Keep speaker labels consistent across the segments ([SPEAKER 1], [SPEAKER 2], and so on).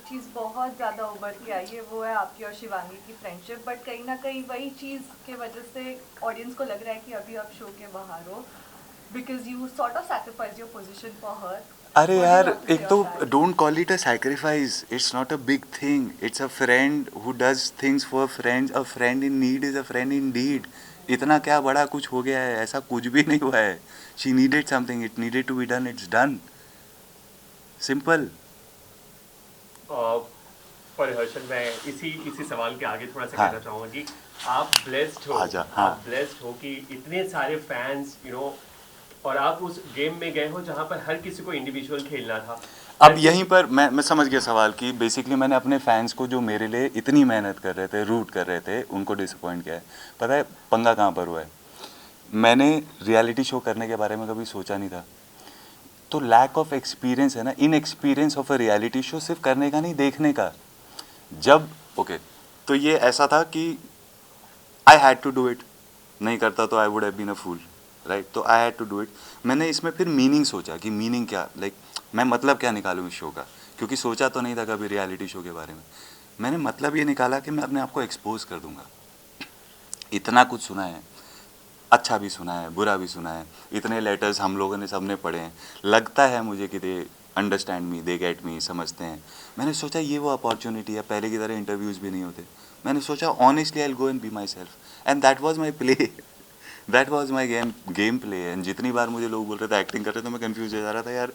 [SPEAKER 1] चीज़ बहुत ज़्यादा उभर के आई है वो है आपकी और शिवांगी की फ्रेंडशिप, बट कहीं ना कहीं वही चीज़ के वजह से ऑडियंस को लग रहा है कि अभी आप शो के बाहर हो, because you sort of sacrifice your position for her.
[SPEAKER 2] अरे
[SPEAKER 1] व्हाट डू यू
[SPEAKER 2] यार,
[SPEAKER 1] हैव टू से
[SPEAKER 2] एक
[SPEAKER 1] ऑन
[SPEAKER 2] तो
[SPEAKER 1] that?
[SPEAKER 2] Don't call it a sacrifice, it's not a big thing, it's a friend who does things for friends, a friend in need is a friend in deed. इतना क्या बड़ा कुछ हो गया है? ऐसा कुछ भी नहीं हुआ है. She needed something, it needed to be done, it's done. Simple.
[SPEAKER 3] पर हर्षद, मैं इसी इसी सवाल के आगे थोड़ा सा
[SPEAKER 2] हाँ.
[SPEAKER 3] कहना चाहूँगा कि आप ब्लेस्ड हो.
[SPEAKER 2] आजा. हाँ.
[SPEAKER 3] आप ब्लेस्ड हो कि इतने सारे फैंस, और आप उस गेम में गए हो जहाँ पर हर किसी को इंडिविजुअल खेलना था.
[SPEAKER 2] अब
[SPEAKER 3] हर
[SPEAKER 2] यहीं
[SPEAKER 3] किसी.
[SPEAKER 2] पर मैं समझ गया सवाल कि बेसिकली मैंने अपने फैंस को जो मेरे लिए इतनी मेहनत कर रहे थे, रूट कर रहे थे, उनको डिसअपॉइंट किया है. पता है पंगा कहाँ पर हुआ है? मैंने रियलिटी शो करने के बारे में कभी सोचा नहीं था. तो लैक ऑफ एक्सपीरियंस है ना, in experience of a reality show, सिर्फ करने का नहीं, देखने का. जब ओके, तो ये ऐसा था कि I had to do it. नहीं करता तो I would have been a fool, right? तो I had to do it. मैंने इसमें फिर मीनिंग सोचा कि मीनिंग क्या, लाइक मैं मतलब क्या निकालूँ इस शो का, क्योंकि सोचा तो नहीं था कभी रियलिटी शो के बारे में. मैंने मतलब ये निकाला कि मैं अपने आप को एक्सपोज कर दूंगा. इतना कुछ सुना है, अच्छा भी सुना है, बुरा भी सुना है. इतने लेटर्स हम लोगों ने सबने पढ़े हैं. लगता है मुझे कि they understand me, they get me, समझते हैं. मैंने सोचा ये वो अपॉर्चुनिटी है, पहले की तरह इंटरव्यूज़ भी नहीं होते. मैंने सोचा honestly I will go and be my self, and that was my play. That was my game play. And जितनी बार मुझे लोग बोल रहे थे एक्टिंग कर रहे थे, तो मैं कन्फ्यूज हो जा रहा था यार.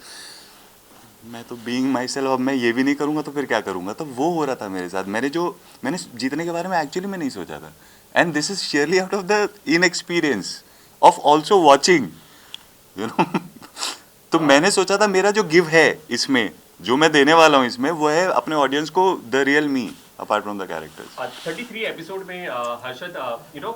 [SPEAKER 2] मैं तो बीइंग माई सेल्फ, अब मैं ये भी नहीं करूँगा तो फिर क्या करूँगा? तो वो हो रहा था मेरे साथ. मैंने जीतने के बारे में एक्चुअली में नहीं सोचा था. And this is sheerly out of the inexperience of also watching, you know. तो मैंने सोचा था मेरा जो गिव है इसमें, जो मैं देने वाला हूँ इसमें, वो है अपने ऑडियंस को the real me, apart from the characters.
[SPEAKER 3] 33 episode में हर्षद,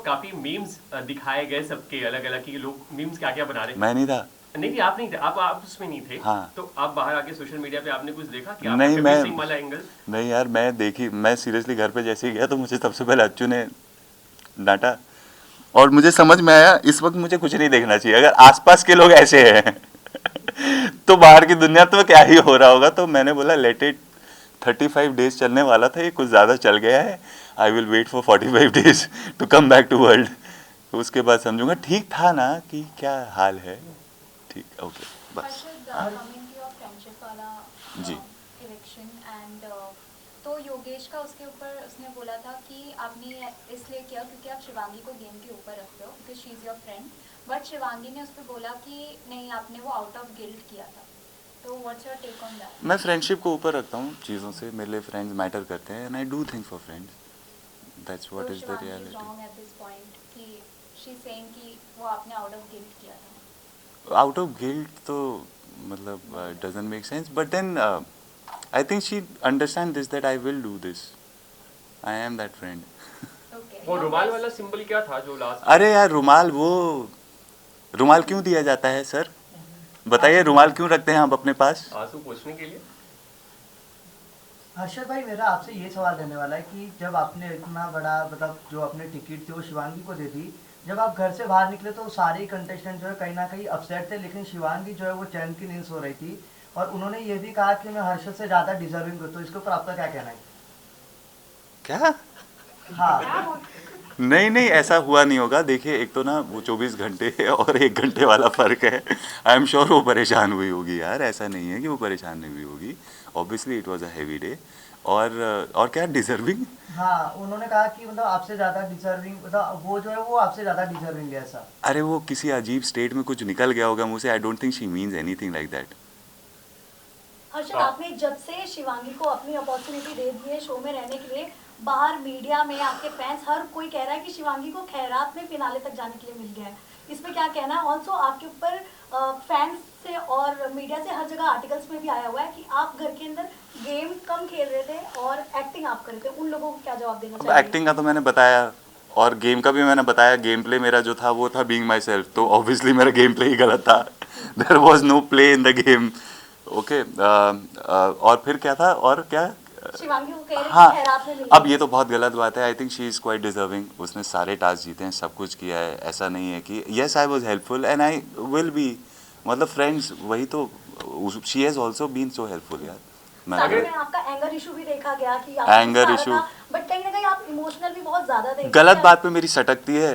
[SPEAKER 3] काफी मीम्स दिखाए गए सबके अलग अलग कि लोग मीम्स क्या क्या बना रहे.
[SPEAKER 2] मैं नहीं था.
[SPEAKER 3] नहीं नहीं, आप नहीं थे, आप उसमें नहीं थे.
[SPEAKER 2] हाँ.
[SPEAKER 3] तो आप बाहर आके सोशल मीडिया पे आपने कुछ देखा कि आपका
[SPEAKER 2] नहीं
[SPEAKER 3] कबीर
[SPEAKER 2] मैं
[SPEAKER 3] सिंह वाला एंगल.
[SPEAKER 2] नहीं यार, मैं सीरियसली घर पे जैसे ही गया तो मुझे सबसे पहले अच्छू ने डांटा. और मुझे समझ में आया इस वक्त मुझे कुछ नहीं देखना चाहिए. अगर आसपास के लोग ऐसे हैं तो बाहर की दुनिया तो क्या ही हो रहा होगा. तो मैंने बोला लेट इट. 35 डेज चलने वाला था, ये कुछ ज़्यादा चल गया है. I will wait for 45 days to come back to world. तो उसके बाद समझूंगा ठीक था ना कि क्या हाल है. ठीक, ओके, बस.
[SPEAKER 4] हर्षद,
[SPEAKER 2] हाँ
[SPEAKER 4] कमिंग टू योर फ्रेंडशिप वाला
[SPEAKER 2] जी.
[SPEAKER 4] इलेक्शन एंड तो योगेश का उसके ऊपर उसने बोला था कि आपने इसलिए किया क्योंकि आप शिवांगी को गेम के ऊपर रखते हो because she is your friend. But Shivangi ने उस पर बोला कि नहीं, आपने वो आउट ऑफ गिल्ट किया था. तो what's your take on that?
[SPEAKER 2] मैं फ्रेंडशिप को ऊपर रखता हूँ चीज़ों से. मेरे लिए फ्रेंड्स मैटर करते हैं, and I do think for friends. That's what
[SPEAKER 4] तो
[SPEAKER 2] is the
[SPEAKER 4] Shivangi is
[SPEAKER 2] reality.
[SPEAKER 4] Wrong at this point कि शी सेइंग कि वो आपने आउट ऑफ गिल्ट किया था.
[SPEAKER 2] आउट ऑफ गिल्ट तो मतलब doesn't make sense, but then I think she understand this that I will do this. I am that friend.
[SPEAKER 4] Okay.
[SPEAKER 3] वो रुमाल वाला सिंबल क्या था जो लास्ट.
[SPEAKER 2] अरे यार, रुमाल, वो रुमाल क्यों दिया जाता है सर? बताइए, रुमाल क्यों रखते हैं आप अपने पास?
[SPEAKER 3] आंसू पोंछने के लिए.
[SPEAKER 5] हर्षद भाई, मेरा आपसे ये सवाल रहने वाला है कि जब आपने इतना बड़ा मतलब जो अपने टिकट थी वो शिवांगी को दे दी, जब आप घर से बाहर निकले तो सारे कंटेस्टेंट जो है कहीं ना कहीं अपसेट थे, लेकिन शिवांगी जो है वो चैन की नींद सो रही थी और उन्होंने ये भी कहा कि मैं हर्षद से ज़्यादा डिजर्विंग हूँ. तो इसके ऊपर आपका क्या कहना है?
[SPEAKER 2] क्या?
[SPEAKER 5] हाँ.
[SPEAKER 2] नहीं नहीं, ऐसा हुआ नहीं होगा. देखिए, एक तो ना वो 24 घंटे और 1 घंटे वाला फ़र्क है. आई एम श्योर वो परेशान हुई होगी यार. ऐसा नहीं है कि वो परेशान नहीं हुई होगी. Obviously it was a heavy day. और क्या डिजर्विंग?
[SPEAKER 5] हाँ, उन्होंने कहा कि मतलब आपसे ज़्यादा डिजर्विंग, मतलब वो जो है वो आपसे ज़्यादा डिजर्विंग है ऐसा.
[SPEAKER 2] अरे वो किसी अजीब स्टेट में कुछ निकल गया होगा मुझे. I don't think she means anything like that.
[SPEAKER 6] Harshad, आपने जब से शिवांगी को अपनी अपॉर्चुनिटी दे दी है शो में रहने के लिए, बाहर मीडिया में आपके फैंस हर कोई कह रहा है कि शिवांगी को खैरात में फिनाले तक जाने के लिए मिल गया है. इसमें क्या कहना है? ऑल्सो आपके ऊपर फैंस से और मीडिया से हर जगह आर्टिकल्स में भी आया हुआ है कि आप घर के अंदर गेम कम खेल रहे थे और एक्टिंग आप कर रहे थे. उन लोगों को क्या जवाब देना चाहिए?
[SPEAKER 2] एक्टिंग का तो मैंने बताया, और गेम का भी मैंने बताया. गेम प्ले मेरा जो था वो था बीइंग माई सेल्फ. तो ऑब्वियसली मेरा गेम प्ले ही गलत था. There was no play in the game. Okay. और फिर क्या था, और क्या?
[SPEAKER 6] शिवांगी को कह रहे हैं
[SPEAKER 2] हाँ.
[SPEAKER 6] कि खैरात में मिल
[SPEAKER 2] अब
[SPEAKER 6] गया.
[SPEAKER 2] ये तो बहुत गलत बात है. आई think she is quite deserving. उसने सारे टास्क जीते हैं, सब कुछ किया है. ऐसा नहीं है कि yes I was helpful and I will be. मतलब फ्रेंड्स वही तो. She has also been so helpful यार. मैं
[SPEAKER 6] साथ
[SPEAKER 3] अगर-
[SPEAKER 6] में आपका एंगर इशू भी देखा गया कि
[SPEAKER 2] Anger issue।
[SPEAKER 6] बट कहीं ना कहीं आप इमोशनल भी बहुत ज्यादा थे।
[SPEAKER 2] गलत बात पे मेरी सटकती है,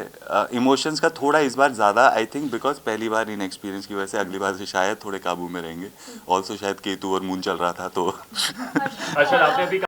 [SPEAKER 2] इमोशंस का थोड़ा इस बार ज़्यादा आई थिंक, बिकॉज पहली बार इन एक्सपीरियंस की वजह से अगली बार से शायद थोड़े काबू में रहेंगे। ऑल्सो शायद केतु और मून चल रहा था तो
[SPEAKER 3] अर्शद, आपने अभी